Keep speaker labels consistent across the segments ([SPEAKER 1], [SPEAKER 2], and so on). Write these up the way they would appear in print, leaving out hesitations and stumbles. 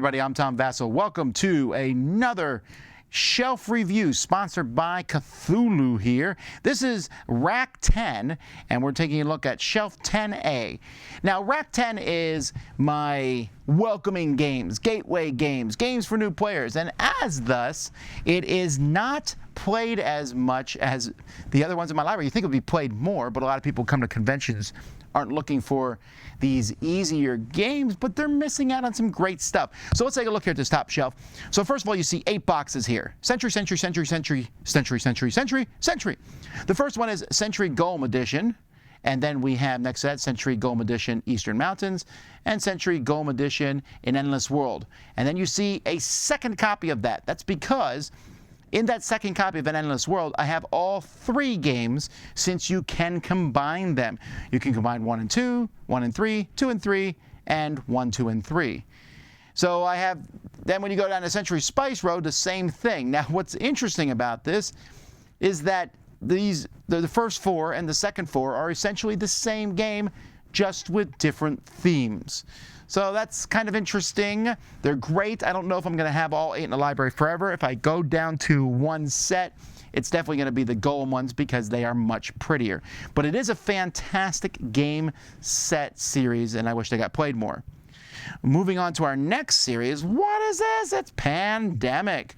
[SPEAKER 1] everybody, I'm Tom Vasel. Welcome to another shelf review sponsored by Cthulhu here. This is Rack 10, and we're taking a look at Shelf 10A. Now, Rack 10 is my welcoming games, gateway games, games for new players, and as thus, it is not played as much as the other ones in my library. You think it would be played more, but a lot of people come to conventions aren't looking for these easier games, but they're missing out on some great stuff. So let's take a look here at this top shelf. So first of all, you see 8 boxes here. Century, Century, Century, Century, Century, Century, Century, Century. The first one is Century Golem Edition. And then we have next to that Century Golem Edition Eastern Mountains and Century Golem Edition in Endless World. And then you see a second copy of that. That's because in that second copy of An Endless World, I have all 3 games since you can combine them. You can combine 1 and 2, 1 and 3, 2 and 3, and 1, 2, and 3. So I have, then when you go down to Century Spice Road, the same thing. Now what's interesting about this is that the first 4 and the second 4 are essentially the same game, just with different themes. So that's kind of interesting. They're great. I don't know if I'm going to have all 8 in the library forever. If I go down to one set, it's definitely going to be the Golem ones because they are much prettier. But it is a fantastic game set series, and I wish they got played more. Moving on to our next series, what is this? It's Pandemic.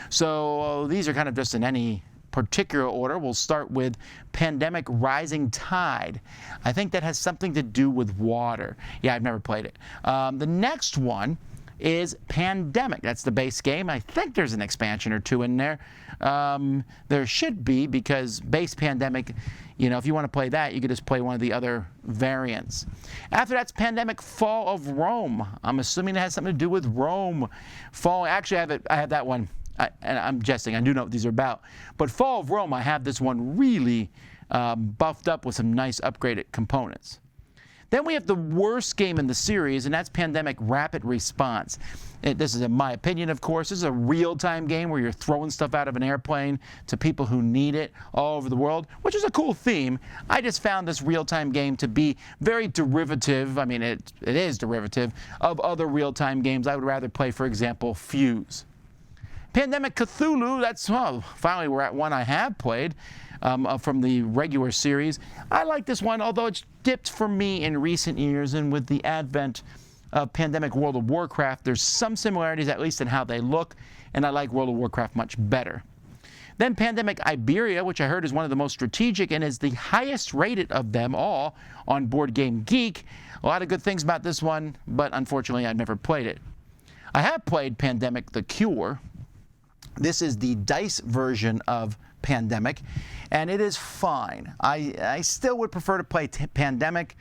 [SPEAKER 1] So these are kind of just in any particular order. We'll start with Pandemic Rising Tide. I think that has something to do with water. Yeah, I've never played it. The next one is Pandemic. That's the base game. I think there's an expansion or 2 in there. There should be, because base Pandemic, you know, if you want to play that, you could just play one of the other variants. After that's Pandemic Fall of Rome. I'm assuming it has something to do with Rome. Actually, I have that one. And I'm jesting, I do know what these are about. But Fall of Rome, I have this one really buffed up with some nice upgraded components. Then we have the worst game in the series, and that's Pandemic Rapid Response. This is in my opinion, of course. This is a real-time game where you're throwing stuff out of an airplane to people who need it all over the world, which is a cool theme. I just found this real-time game to be very derivative. I mean, it is derivative of other real-time games I would rather play, for example, Fuse. Pandemic Cthulhu, that's, well, finally we're at one I have played from the regular series. I like this one, although it's dipped for me in recent years, and with the advent of Pandemic World of Warcraft, there's some similarities, at least in how they look, and I like World of Warcraft much better. Then Pandemic Iberia, which I heard is one of the most strategic and is the highest rated of them all on Board Game Geek. A lot of good things about this one, but unfortunately I've never played it. I have played Pandemic The Cure. This is the dice version of Pandemic, and it is fine. I still would prefer to play Pandemic.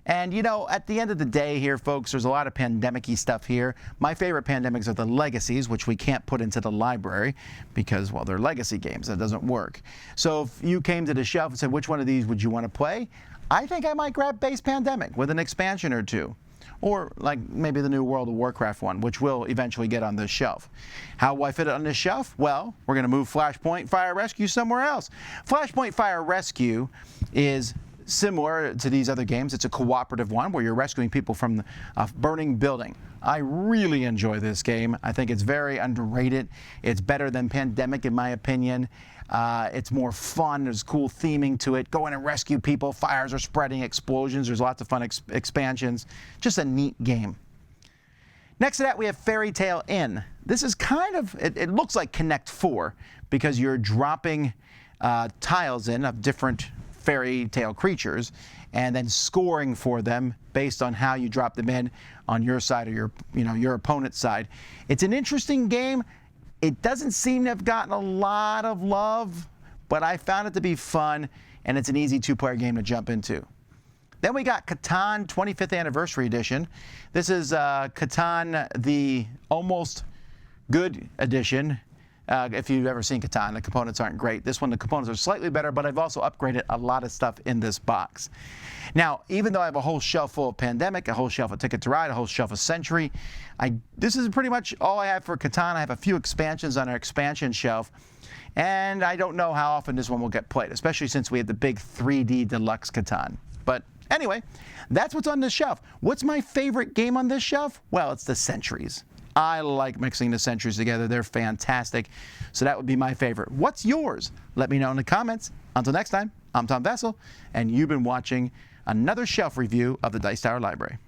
[SPEAKER 1] And, you know, at the end of the day here, folks, there's a lot of pandemic-y stuff here. My favorite Pandemics are the Legacies, which we can't put into the library because, well, they're legacy games. That doesn't work. So if you came to the shelf and said, which one of these would you want to play? I think I might grab base Pandemic with an expansion or 2. Or like maybe the new World of Warcraft one, which will eventually get on this shelf. How will I fit it on this shelf? Well, we're going to move Flashpoint Fire Rescue somewhere else. Flashpoint Fire Rescue is similar to these other games. It's a cooperative one where you're rescuing people from a burning building. I really enjoy this game. I think it's very underrated. It's better than Pandemic in my opinion. It's more fun. There's cool theming to it. Go in and rescue people. Fires are spreading. Explosions. There's lots of fun expansions. Just a neat game. Next to that, we have Fairy Tale Inn. This is kind of, it looks like Connect 4 because you're dropping tiles in of different fairy tale creatures and then scoring for them based on how you drop them in on your side or your opponent's side. It's an interesting game. It doesn't seem to have gotten a lot of love, but I found it to be fun, and it's an easy 2-player game to jump into. Then we got Catan 25th Anniversary Edition. This is Catan, the almost good edition. If you've ever seen Catan, the components aren't great. This one, the components are slightly better, but I've also upgraded a lot of stuff in this box. Now, even though I have a whole shelf full of Pandemic, a whole shelf of Ticket to Ride, a whole shelf of Century, this is pretty much all I have for Catan. I have a few expansions on our expansion shelf, and I don't know how often this one will get played, especially since we have the big 3D Deluxe Catan. But anyway, that's what's on this shelf. What's my favorite game on this shelf? Well, it's the Centuries. I like mixing the centuries together. They're fantastic. So that would be my favorite. What's yours? Let me know in the comments. Until next time, I'm Tom Vasel, and you've been watching another shelf review of the Dice Tower Library.